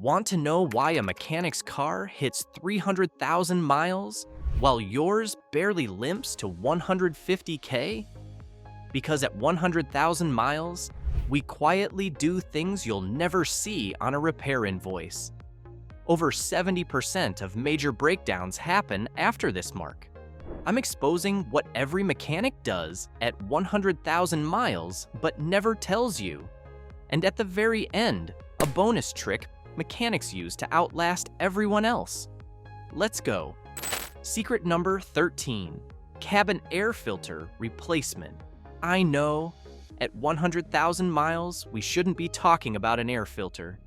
Want to know why a mechanic's car hits 300,000 miles while yours barely limps to 150k? Because at 100,000 miles, we quietly do things you'll never see on a repair invoice. Over 70% of major breakdowns happen after this mark. I'm exposing what every mechanic does at 100,000 miles but never tells you. And at the very end, a bonus trick mechanics use to outlast everyone else. Let's go. Secret number 13, cabin air filter replacement. I know, at 100,000 miles, we shouldn't be talking about an air filter.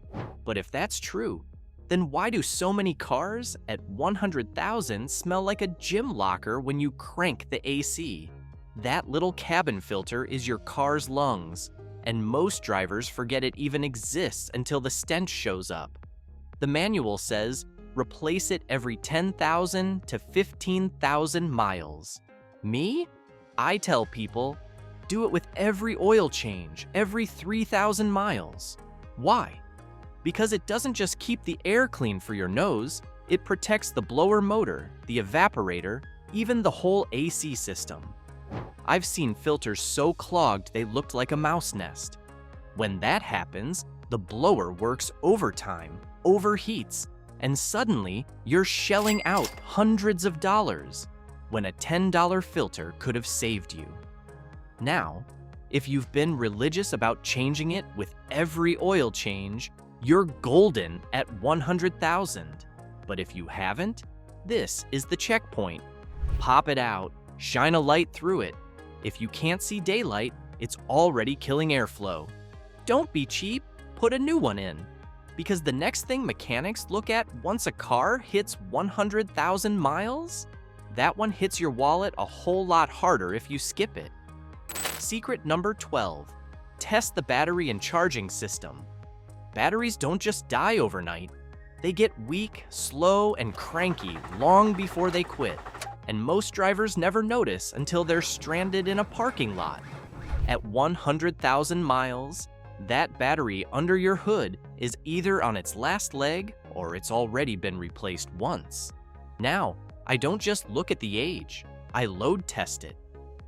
But if that's true, then why do so many cars at 100,000 smell like a gym locker when you crank the AC? That little cabin filter is your car's lungs, and most drivers forget it even exists until the stench shows up. The manual says, replace it every 10,000 to 15,000 miles. Me? I tell people, do it with every oil change, every 3,000 miles. Why? Because it doesn't just keep the air clean for your nose, it protects the blower motor, the evaporator, even the whole AC system. I've seen filters so clogged they looked like a mouse nest. When that happens, the blower works overtime, overheats, and suddenly you're shelling out hundreds of dollars when a $10 filter could have saved you. Now, if you've been religious about changing it with every oil change, you're golden at 100,000. But if you haven't, this is the checkpoint. Pop it out, shine a light through it. If you can't see daylight, it's already killing airflow. Don't be cheap, put a new one in. Because the next thing mechanics look at once a car hits 100,000 miles, that one hits your wallet a whole lot harder if you skip it. Secret number 12, test the battery and charging system. Batteries don't just die overnight. They get weak, slow, and cranky long before they quit. And most drivers never notice until they're stranded in a parking lot. At 100,000 miles, that battery under your hood is either on its last leg or it's already been replaced once. Now, I don't just look at the age, I load test it.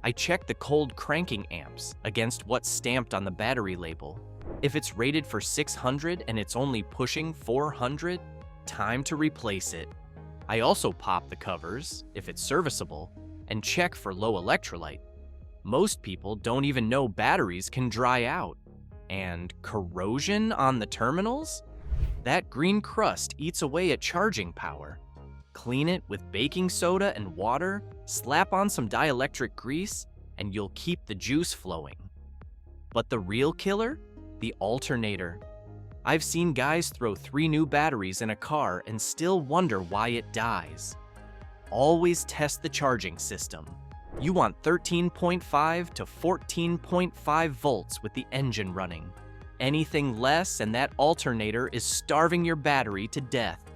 I check the cold cranking amps against what's stamped on the battery label. If it's rated for 600 and it's only pushing 400, time to replace it. I also pop the covers, if it's serviceable, and check for low electrolyte. Most people don't even know batteries can dry out. And corrosion on the terminals? That green crust eats away at charging power. Clean it with baking soda and water, slap on some dielectric grease, and you'll keep the juice flowing. But the real killer? The alternator. I've seen guys throw 3 new batteries in a car and still wonder why it dies. Always test the charging system. You want 13.5 to 14.5 volts with the engine running. Anything less and that alternator is starving your battery to death.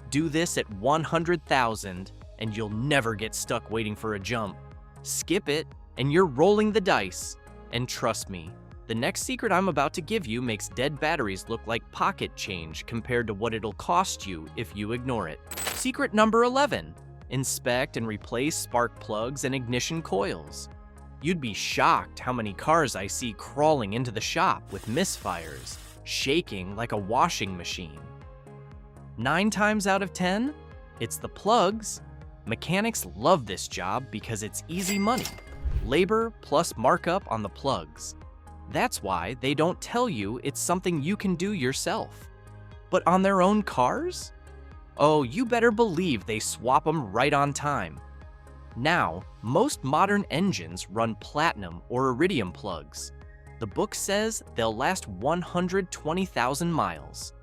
Do this at 100,000 and you'll never get stuck waiting for a jump. Skip it and you're rolling the dice. And trust me, the next secret I'm about to give you makes dead batteries look like pocket change compared to what it'll cost you if you ignore it. Secret number 11, inspect and replace spark plugs and ignition coils. You'd be shocked how many cars I see crawling into the shop with misfires, shaking like a washing machine. 9 times out of 10, it's the plugs. Mechanics love this job because it's easy money. Labor plus markup on the plugs. That's why they don't tell you it's something you can do yourself. But on their own cars? Oh, you better believe they swap them right on time. Now, most modern engines run platinum or iridium plugs. The book says they'll last 120,000 miles.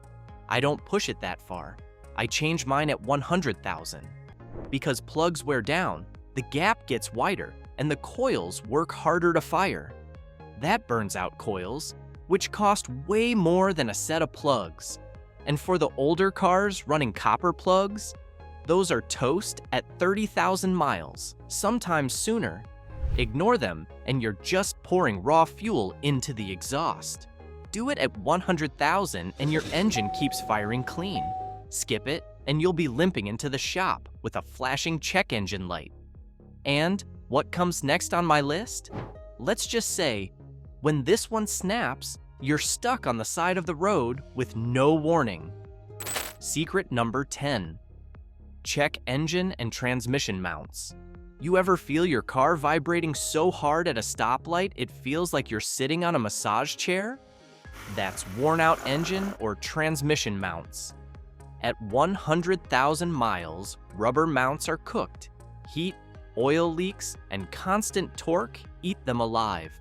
I don't push it that far. I change mine at 100,000. Because plugs wear down, the gap gets wider and the coils work harder to fire. That burns out coils, which cost way more than a set of plugs. And for the older cars running copper plugs, those are toast at 30,000 miles, sometimes sooner. Ignore them, and you're just pouring raw fuel into the exhaust. Do it at 100,000 and your engine keeps firing clean. Skip it and you'll be limping into the shop with a flashing check engine light. And what comes next on my list? Let's just say, when this one snaps, you're stuck on the side of the road with no warning. Secret number 10. Check engine and transmission mounts. You ever feel your car vibrating so hard at a stoplight it feels like you're sitting on a massage chair? That's worn out engine or transmission mounts. At 100,000 miles, rubber mounts are cooked. Heat, oil leaks, and constant torque eat them alive.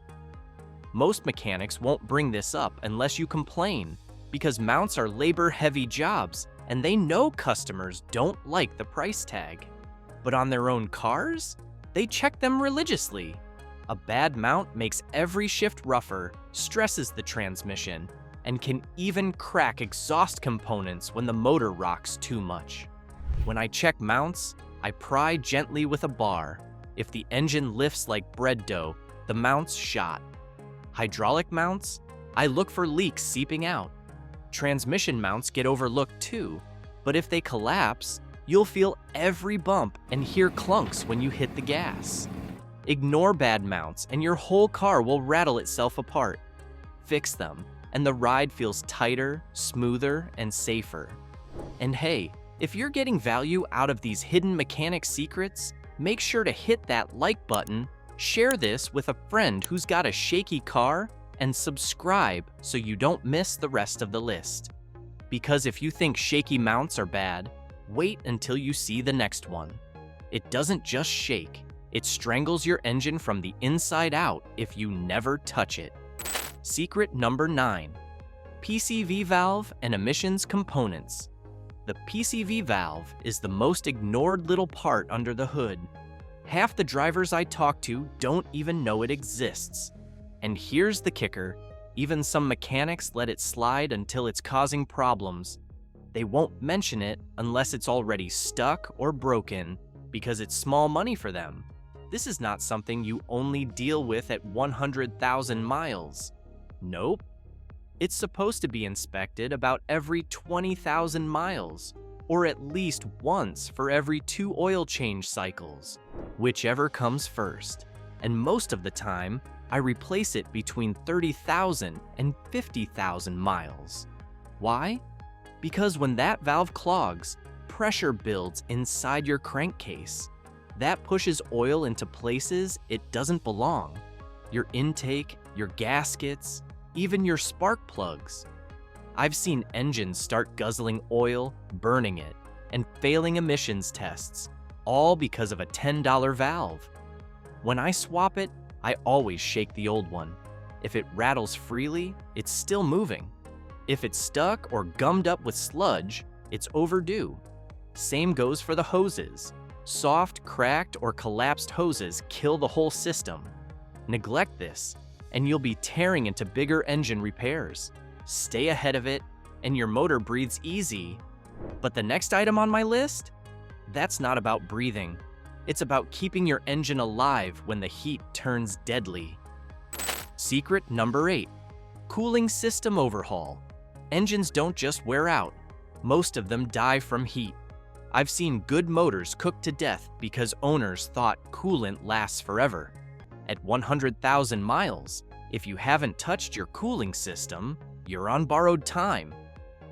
Most mechanics won't bring this up unless you complain, because mounts are labor-heavy jobs and they know customers don't like the price tag. But on their own cars, they check them religiously. A bad mount makes every shift rougher, stresses the transmission, and can even crack exhaust components when the motor rocks too much. When I check mounts, I pry gently with a bar. If the engine lifts like bread dough, the mount's shot. Hydraulic mounts, I look for leaks seeping out. Transmission mounts get overlooked too, but if they collapse, you'll feel every bump and hear clunks when you hit the gas. Ignore bad mounts and your whole car will rattle itself apart. Fix them, and the ride feels tighter, smoother, and safer. And hey, if you're getting value out of these hidden mechanic secrets, make sure to hit that like button, share this with a friend who's got a shaky car, and subscribe so you don't miss the rest of the list. Because if you think shaky mounts are bad, wait until you see the next one. It doesn't just shake, it strangles your engine from the inside out if you never touch it. Secret number 9. PCV valve and emissions components. The PCV valve is the most ignored little part under the hood. Half the drivers I talk to don't even know it exists. And here's the kicker, even some mechanics let it slide until it's causing problems. They won't mention it unless it's already stuck or broken, because it's small money for them. This is not something you only deal with at 100,000 miles. Nope. It's supposed to be inspected about every 20,000 miles, or at least once for every 2 oil change cycles, whichever comes first. And most of the time, I replace it between 30,000 and 50,000 miles. Why? Because when that valve clogs, pressure builds inside your crankcase. That pushes oil into places it doesn't belong. Your intake, your gaskets, even your spark plugs. I've seen engines start guzzling oil, burning it, and failing emissions tests, all because of a $10 valve. When I swap it, I always shake the old one. If it rattles freely, it's still moving. If it's stuck or gummed up with sludge, it's overdue. Same goes for the hoses. Soft, cracked, or collapsed hoses kill the whole system. Neglect this, and you'll be tearing into bigger engine repairs. Stay ahead of it, and your motor breathes easy. But the next item on my list? That's not about breathing. It's about keeping your engine alive when the heat turns deadly. Secret number 8. Cooling system overhaul. Engines don't just wear out. Most of them die from heat. I've seen good motors cooked to death because owners thought coolant lasts forever. At 100,000 miles, if you haven't touched your cooling system, you're on borrowed time.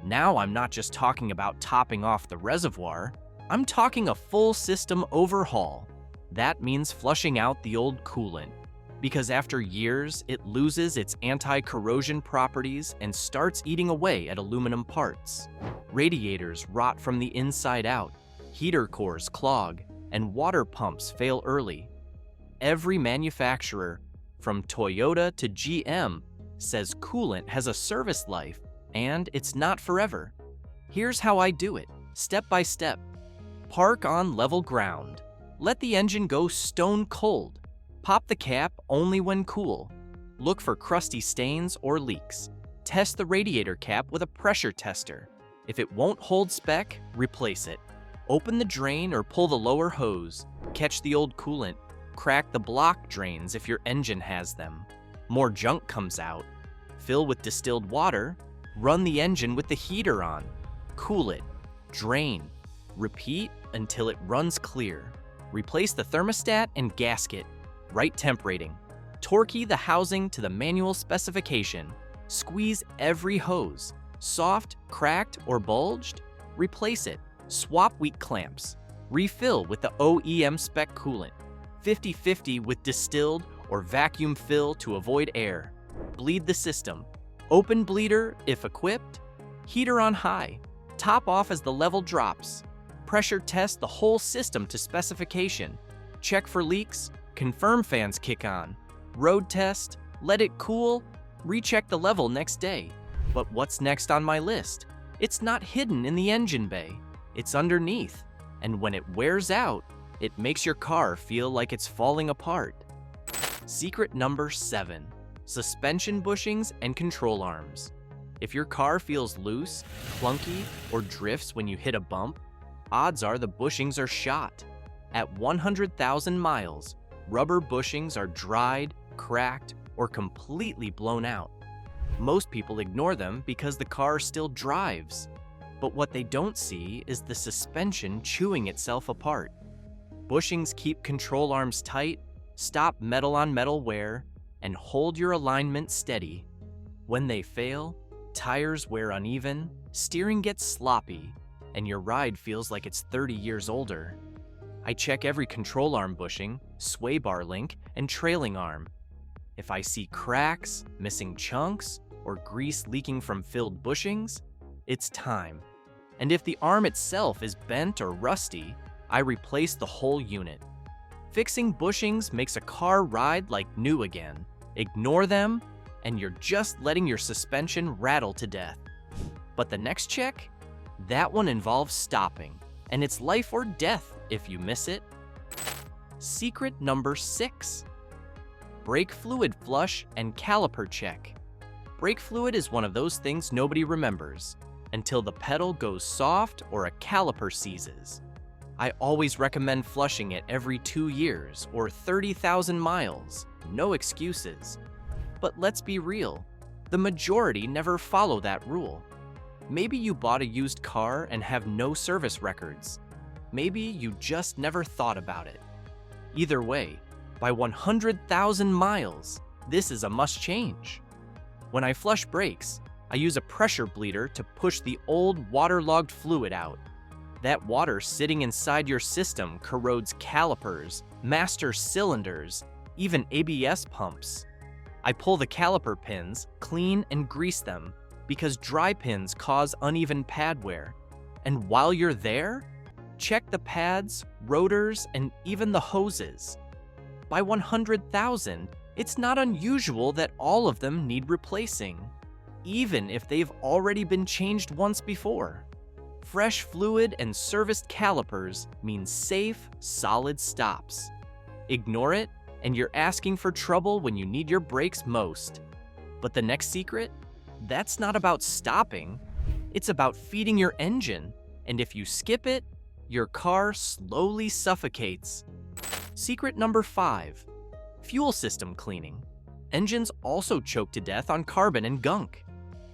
Now I'm not just talking about topping off the reservoir, I'm talking a full system overhaul. That means flushing out the old coolant, because after years, it loses its anti-corrosion properties and starts eating away at aluminum parts. Radiators rot from the inside out, heater cores clog, and water pumps fail early. Every manufacturer, from Toyota to GM, says coolant has a service life, and it's not forever. Here's how I do it, step by step. Park on level ground. Let the engine go stone cold. Pop the cap only when cool. Look for crusty stains or leaks. Test the radiator cap with a pressure tester. If it won't hold spec, replace it. Open the drain or pull the lower hose. Catch the old coolant. Crack the block drains if your engine has them. More junk comes out. Fill with distilled water, run the engine with the heater on, cool it, drain, repeat until it runs clear. Replace the thermostat and gasket, right temp rating. Torquey the housing to the manual specification. Squeeze every hose. Soft, cracked, or bulged? Replace it. Swap weak clamps. Refill with the OEM spec coolant. 50-50 with distilled or vacuum fill to avoid air. Bleed the system. Open bleeder if equipped. Heater on high. Top off as the level drops. Pressure test the whole system to specification. Check for leaks. Confirm fans kick on. Road test. Let it cool. Recheck the level next day. But what's next on my list? It's not hidden in the engine bay. It's underneath. And when it wears out, it makes your car feel like it's falling apart. Secret number 7. Suspension bushings and control arms. If your car feels loose, clunky, or drifts when you hit a bump, odds are the bushings are shot. At 100,000 miles, rubber bushings are dried, cracked, or completely blown out. Most people ignore them because the car still drives. But what they don't see is the suspension chewing itself apart. Bushings keep control arms tight, stop metal-on-metal wear, and hold your alignment steady. When they fail, tires wear uneven, steering gets sloppy, and your ride feels like it's 30 years older. I check every control arm bushing, sway bar link, and trailing arm. If I see cracks, missing chunks, or grease leaking from filled bushings, it's time. And if the arm itself is bent or rusty, I replace the whole unit. Fixing bushings makes a car ride like new again. Ignore them, and you're just letting your suspension rattle to death. But the next check? That one involves stopping, and it's life or death if you miss it. Secret number 6. Brake fluid flush and caliper check. Brake fluid is one of those things nobody remembers until the pedal goes soft or a caliper seizes. I always recommend flushing it every 2 years or 30,000 miles, no excuses. But let's be real, the majority never follow that rule. Maybe you bought a used car and have no service records. Maybe you just never thought about it. Either way, by 100,000 miles, this is a must change. When I flush brakes, I use a pressure bleeder to push the old waterlogged fluid out. That water sitting inside your system corrodes calipers, master cylinders, even ABS pumps. I pull the caliper pins, clean and grease them, because dry pins cause uneven pad wear. And while you're there, check the pads, rotors, and even the hoses. By 100,000, it's not unusual that all of them need replacing, even if they've already been changed once before. Fresh fluid and serviced calipers means safe, solid stops. Ignore it, and you're asking for trouble when you need your brakes most. But the next secret? That's not about stopping. It's about feeding your engine, and if you skip it, your car slowly suffocates. Secret number 5. Fuel system cleaning. Engines also choke to death on carbon and gunk.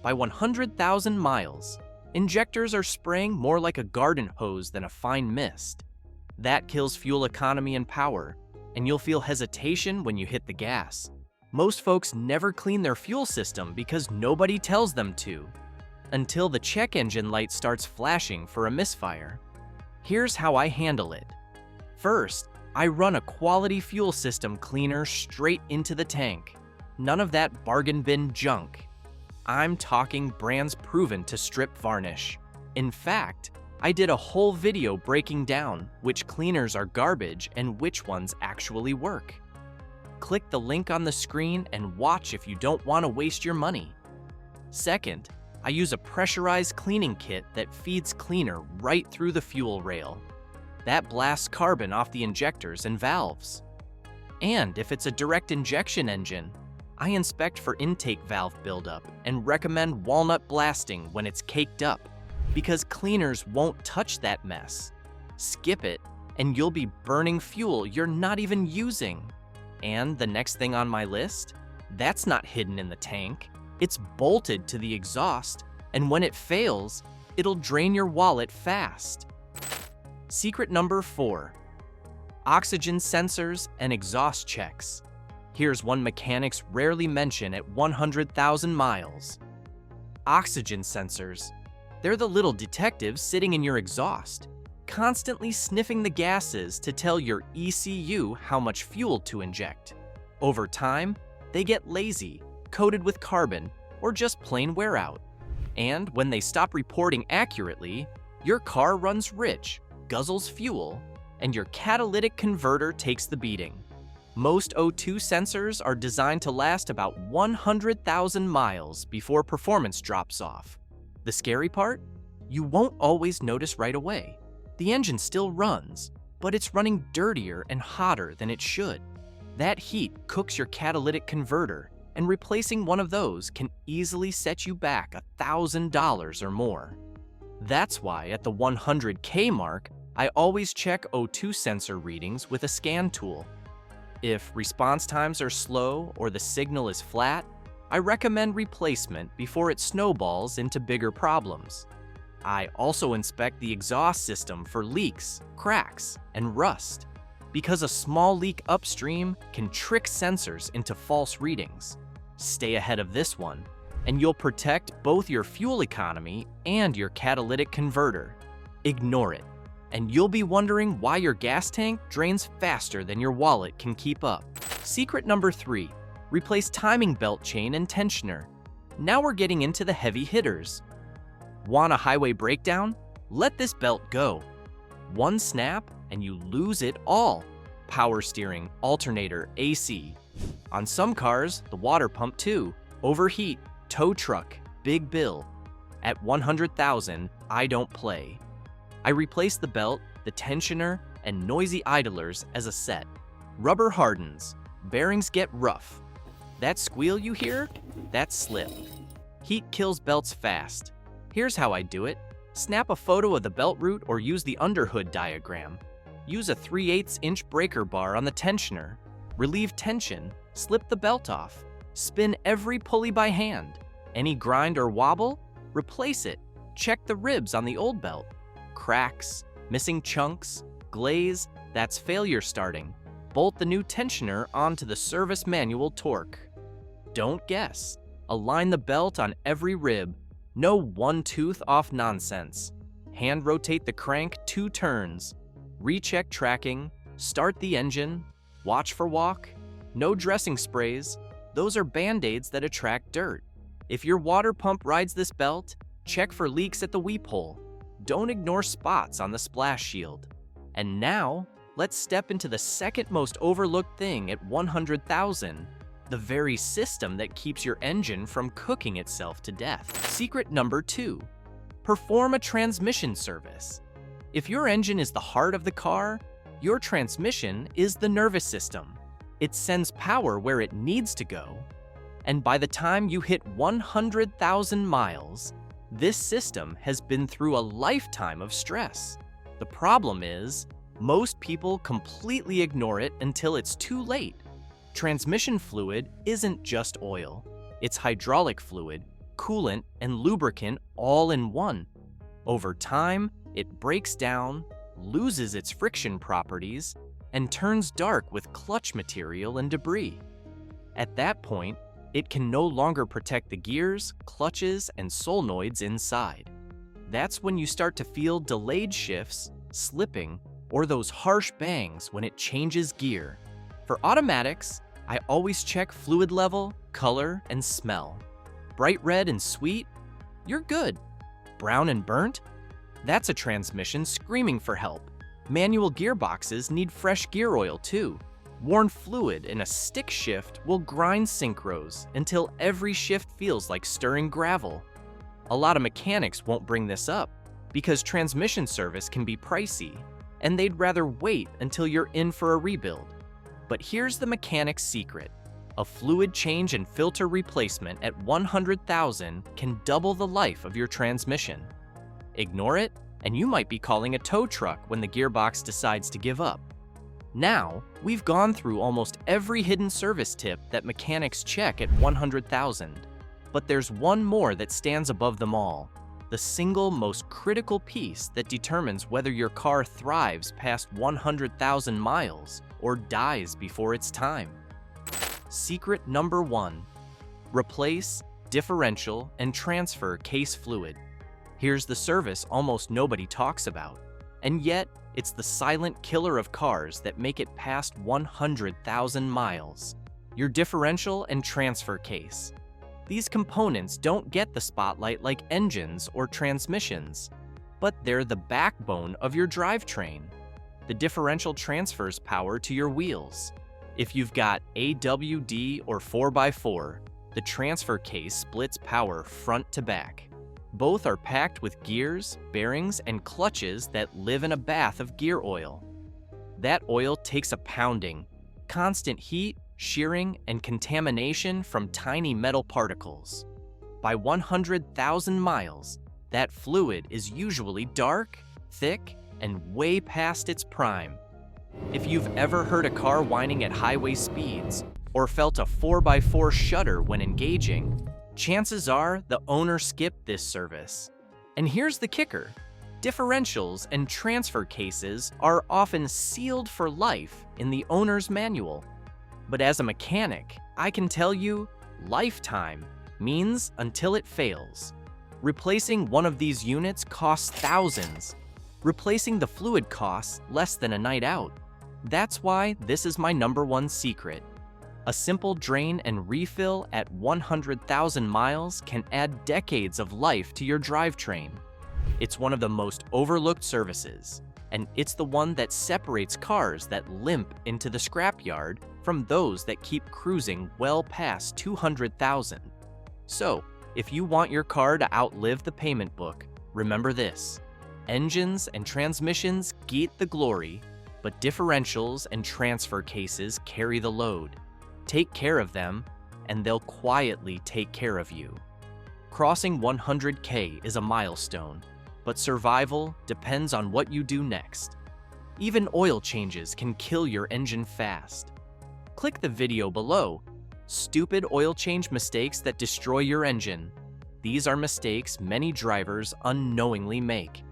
By 100,000 miles, injectors are spraying more like a garden hose than a fine mist. That kills fuel economy and power, and you'll feel hesitation when you hit the gas. Most folks never clean their fuel system because nobody tells them to, until the check engine light starts flashing for a misfire. Here's how I handle it. First, I run a quality fuel system cleaner straight into the tank. None of that bargain bin junk. I'm talking brands proven to strip varnish. In fact, I did a whole video breaking down which cleaners are garbage and which ones actually work. Click the link on the screen and watch if you don't want to waste your money. Second, I use a pressurized cleaning kit that feeds cleaner right through the fuel rail. That blasts carbon off the injectors and valves. And if it's a direct injection engine, I inspect for intake valve buildup and recommend walnut blasting when it's caked up, because cleaners won't touch that mess. Skip it, and you'll be burning fuel you're not even using. And the next thing on my list? That's not hidden in the tank. It's bolted to the exhaust, and when it fails, it'll drain your wallet fast. Secret number 4. Oxygen sensors and exhaust checks. Here's one mechanics rarely mention at 100,000 miles. Oxygen sensors. They're the little detectives sitting in your exhaust, constantly sniffing the gases to tell your ECU how much fuel to inject. Over time, they get lazy, coated with carbon, or just plain wear out. And when they stop reporting accurately, your car runs rich, guzzles fuel, and your catalytic converter takes the beating. Most O2 sensors are designed to last about 100,000 miles before performance drops off. The scary part? You won't always notice right away. The engine still runs, but it's running dirtier and hotter than it should. That heat cooks your catalytic converter, and replacing one of those can easily set you back $1,000 or more. That's why at the 100K mark, I always check O2 sensor readings with a scan tool. If response times are slow or the signal is flat, I recommend replacement before it snowballs into bigger problems. I also inspect the exhaust system for leaks, cracks, and rust, because a small leak upstream can trick sensors into false readings. Stay ahead of this one, and you'll protect both your fuel economy and your catalytic converter. Ignore it, and you'll be wondering why your gas tank drains faster than your wallet can keep up. Secret number 3, replace timing belt chain and tensioner. Now we're getting into the heavy hitters. Want a highway breakdown? Let this belt go. One snap and you lose it all. Power steering, alternator, AC. On some cars, the water pump too. Overheat, tow truck, big bill. At 100,000, I don't play. I replace the belt, the tensioner, and noisy idlers as a set. Rubber hardens, bearings get rough. That squeal you hear? That's slip. Heat kills belts fast. Here's how I do it. Snap a photo of the belt root or use the underhood diagram. Use a 3/8-inch breaker bar on the tensioner. Relieve tension, slip the belt off. Spin every pulley by hand. Any grind or wobble? Replace it. Check the ribs on the old belt. Cracks, missing chunks, glaze, that's failure starting. Bolt the new tensioner onto the service manual torque. Don't guess. Align the belt on every rib. No one tooth off nonsense. Hand rotate the crank 2 turns. Recheck tracking. Start the engine. Watch for walk. No dressing sprays. Those are band-aids that attract dirt. If your water pump rides this belt, check for leaks at the weep hole. Don't ignore spots on the splash shield. And now, let's step into the second most overlooked thing at 100,000, the very system that keeps your engine from cooking itself to death. Secret number 2, perform a transmission service. If your engine is the heart of the car, your transmission is the nervous system. It sends power where it needs to go. And by the time you hit 100,000 miles, this system has been through a lifetime of stress. The problem is, most people completely ignore it until it's too late. Transmission fluid isn't just oil. It's hydraulic fluid, coolant, and lubricant all in one. Over time, it breaks down, loses its friction properties, and turns dark with clutch material and debris. At that point, it can no longer protect the gears, clutches, and solenoids inside. That's when you start to feel delayed shifts, slipping, or those harsh bangs when it changes gear. For automatics, I always check fluid level, color, and smell. Bright red and sweet? You're good. Brown and burnt? That's a transmission screaming for help. Manual gearboxes need fresh gear oil too. Worn fluid in a stick shift will grind synchros until every shift feels like stirring gravel. A lot of mechanics won't bring this up because transmission service can be pricey, and they'd rather wait until you're in for a rebuild. But here's the mechanic's secret. A fluid change and filter replacement at 100,000 can double the life of your transmission. Ignore it, and you might be calling a tow truck when the gearbox decides to give up. Now, we've gone through almost every hidden service tip that mechanics check at 100,000. But there's one more that stands above them all, the single most critical piece that determines whether your car thrives past 100,000 miles or dies before its time. Secret number 1. Replace differential and transfer case fluid. Here's the service almost nobody talks about, and yet it's the silent killer of cars that make it past 100,000 miles. Your differential and transfer case. These components don't get the spotlight like engines or transmissions, but they're the backbone of your drivetrain. The differential transfers power to your wheels. If you've got AWD or 4x4, the transfer case splits power front to back. Both are packed with gears, bearings, and clutches that live in a bath of gear oil. That oil takes a pounding, constant heat, shearing, and contamination from tiny metal particles. By 100,000 miles, that fluid is usually dark, thick, and way past its prime. If you've ever heard a car whining at highway speeds or felt a 4x4 shudder when engaging, chances are the owner skipped this service. And here's the kicker. Differentials and transfer cases are often sealed for life in the owner's manual. But as a mechanic, I can tell you, lifetime means until it fails. Replacing one of these units costs thousands. Replacing the fluid costs less than a night out. That's why this is my number 1 secret. A simple drain and refill at 100,000 miles can add decades of life to your drivetrain. It's one of the most overlooked services, and it's the one that separates cars that limp into the scrapyard from those that keep cruising well past 200,000. So, if you want your car to outlive the payment book, remember this. Engines and transmissions get the glory, but differentials and transfer cases carry the load. Take care of them, and they'll quietly take care of you. Crossing 100K is a milestone, but survival depends on what you do next. Even oil changes can kill your engine fast. Click the video below. Stupid oil change mistakes that destroy your engine. These are mistakes many drivers unknowingly make.